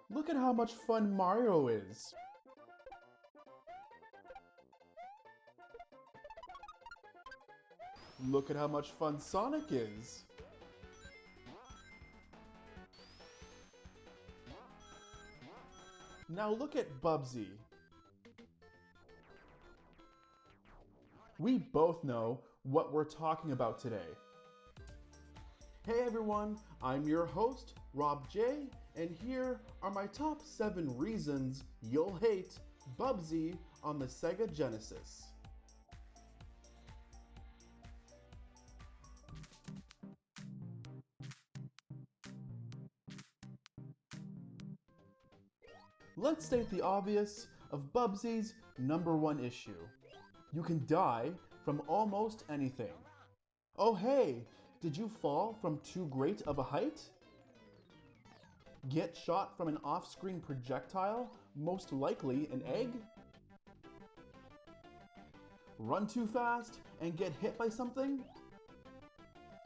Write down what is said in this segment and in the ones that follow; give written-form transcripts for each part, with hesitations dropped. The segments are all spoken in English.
Look at how much fun Mario is. Look at how much fun Sonic is. Now look at Bubsy. We both know what we're talking about today. Hey everyone, I'm your host, Rob J, and here are my top 7 reasons you'll hate Bubsy on the Sega Genesis. Let's state the obvious of Bubsy's #1 issue. You can die from almost anything. Oh hey, did you fall from too great of a height? Get shot from an off-screen projectile, most likely an egg? Run too fast and get hit by something?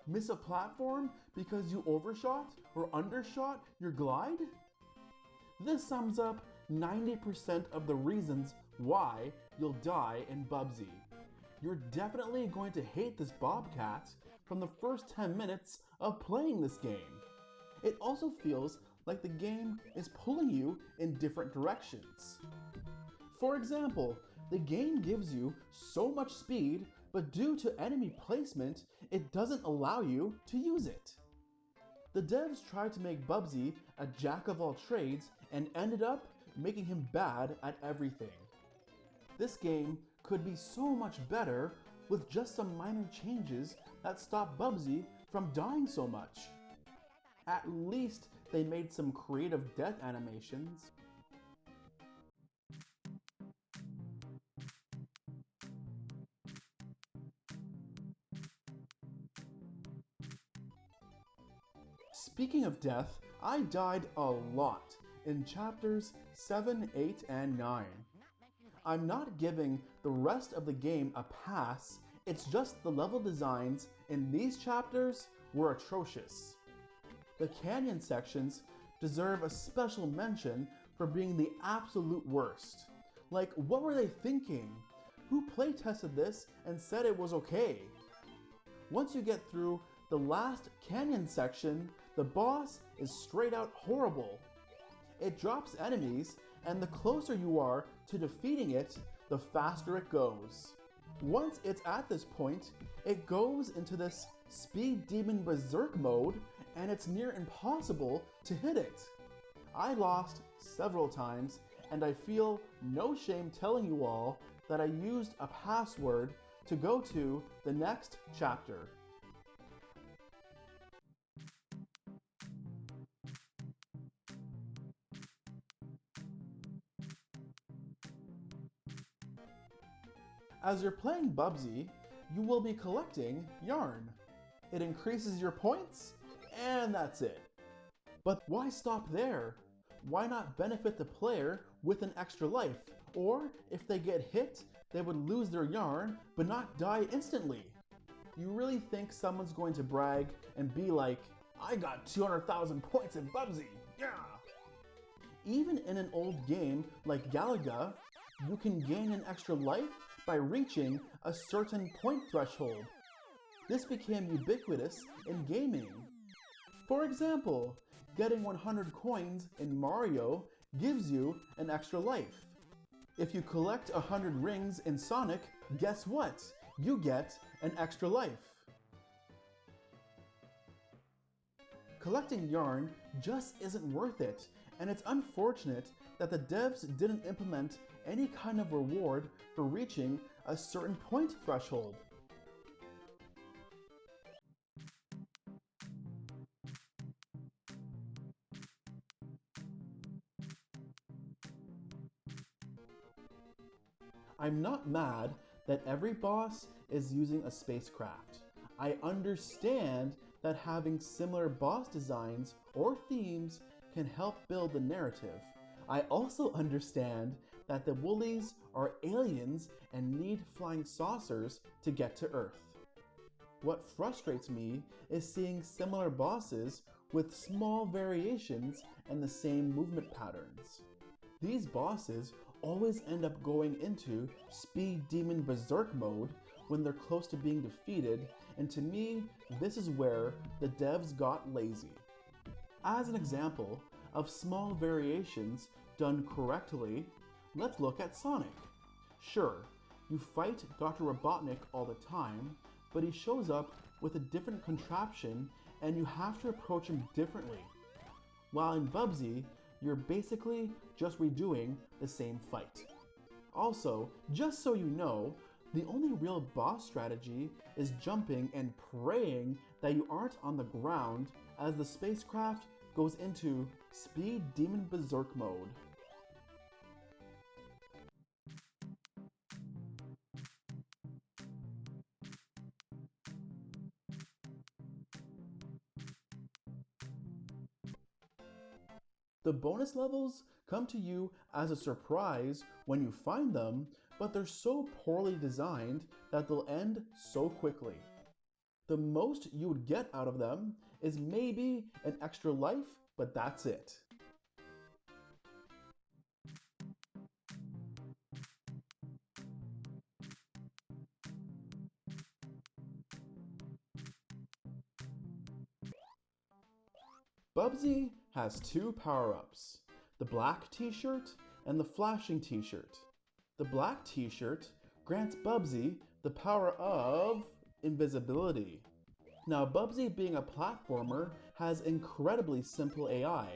Miss a platform because you overshot or undershot your glide? This sums up 90% of the reasons why you'll die in Bubsy. You're definitely going to hate this Bobcat from the first 10 minutes of playing this game. It also feels like the game is pulling you in different directions. For example, the game gives you so much speed, but due to enemy placement, it doesn't allow you to use it. The devs tried to make Bubsy a jack of all trades and ended up making him bad at everything. This game could be so much better with just some minor changes that stop Bubsy from dying so much. At least they made some creative death animations. Speaking of death, I died a lot in chapters 7, 8, and 9. I'm not giving the rest of the game a pass, it's just the level designs in these chapters were atrocious. The canyon sections deserve a special mention for being the absolute worst. Like, what were they thinking? Who playtested this and said it was okay? Once you get through the last canyon section, the boss is straight out horrible. It drops enemies, and the closer you are to defeating it, the faster it goes. Once it's at this point, it goes into this Speed Demon Berserk mode, and it's near impossible to hit it. I lost several times, and I feel no shame telling you all that I used a password to go to the next chapter. As you're playing Bubsy, you will be collecting yarn. It increases your points, and that's it. But why stop there? Why not benefit the player with an extra life? Or if they get hit, they would lose their yarn but not die instantly. You really think someone's going to brag and be like, I got 200,000 points in Bubsy, yeah! Even in an old game like Galaga, you can gain an extra life by reaching a certain point threshold. This became ubiquitous in gaming. For example, getting 100 coins in Mario gives you an extra life. If you collect 100 rings in Sonic, guess what? You get an extra life. Collecting yarn just isn't worth it, and it's unfortunate that the devs didn't implement any kind of reward for reaching a certain point threshold. I'm not mad that every boss is using a spacecraft. I understand that having similar boss designs or themes can help build the narrative. I also understand that the Woolies are aliens and need flying saucers to get to Earth. What frustrates me is seeing similar bosses with small variations and the same movement patterns. These bosses always end up going into Speed Demon Berserk mode when they're close to being defeated, and to me, this is where the devs got lazy. As an example of small variations done correctly, let's look at Sonic. Sure, you fight Dr. Robotnik all the time, but he shows up with a different contraption and you have to approach him differently. While in Bubsy, you're basically just redoing the same fight. Also, just so you know, the only real boss strategy is jumping and praying that you aren't on the ground as the spacecraft goes into Speed Demon Berserk mode. The bonus levels come to you as a surprise when you find them, but they're so poorly designed that they'll end so quickly. The most you would get out of them is maybe an extra life, but that's it. Bubsy has two power-ups, the black t-shirt and the flashing t-shirt. The black t-shirt grants Bubsy the power of invisibility. Now, Bubsy being a platformer has incredibly simple AI.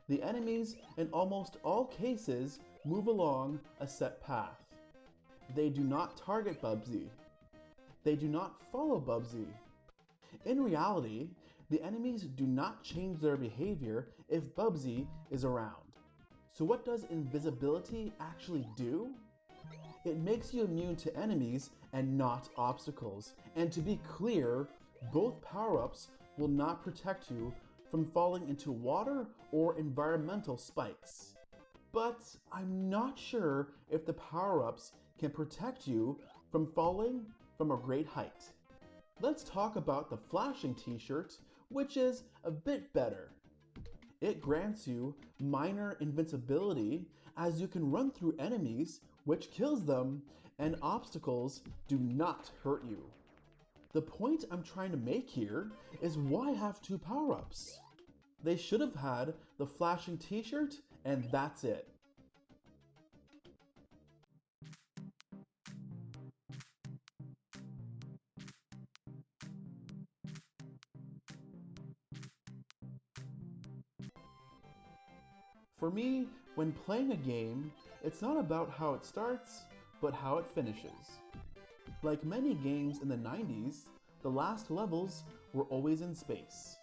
The enemies in almost all cases move along a set path. They do not target Bubsy. They do not follow Bubsy. In reality, the enemies do not change their behavior if Bubsy is around. So what does invisibility actually do? It makes you immune to enemies and not obstacles. And to be clear, both power-ups will not protect you from falling into water or environmental spikes. But I'm not sure if the power-ups can protect you from falling from a great height. Let's talk about the flashing t-shirt, which is a bit better. It grants you minor invincibility as you can run through enemies, which kills them, and obstacles do not hurt you. The point I'm trying to make here is why have two power-ups? They should have had the flashing t-shirt and that's it. For me, when playing a game, it's not about how it starts, but how it finishes. Like many games in the 90s, the last levels were always in space.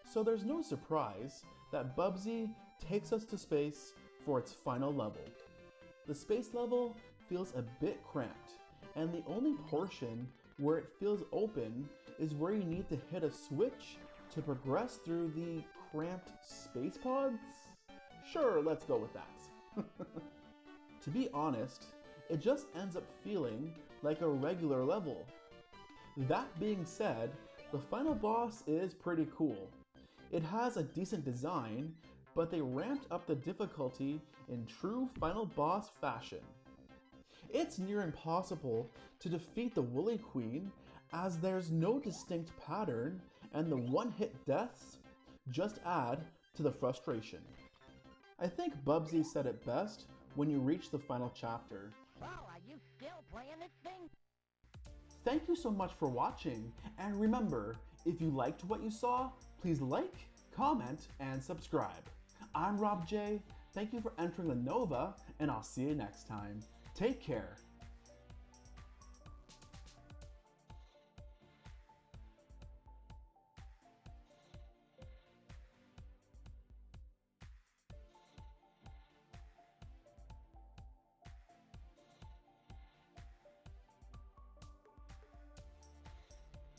So there's no surprise that Bubsy takes us to space for its final level. The space level feels a bit cramped, and the only portion where it feels open is where you need to hit a switch to progress through the cramped space pods? Sure, let's go with that. To be honest, it just ends up feeling like a regular level. That being said, the final boss is pretty cool. It has a decent design, but they ramped up the difficulty in true final boss fashion. It's near impossible to defeat the Woolly Queen as there's no distinct pattern and the one-hit deaths just add to the frustration. I think Bubsy said it best when you reach the final chapter. Well, are you still playing this thing? Thank you so much for watching, and remember, if you liked what you saw, please like, comment, and subscribe. I'm Rob J. Thank you for entering the Nova, and I'll see you next time. Take care.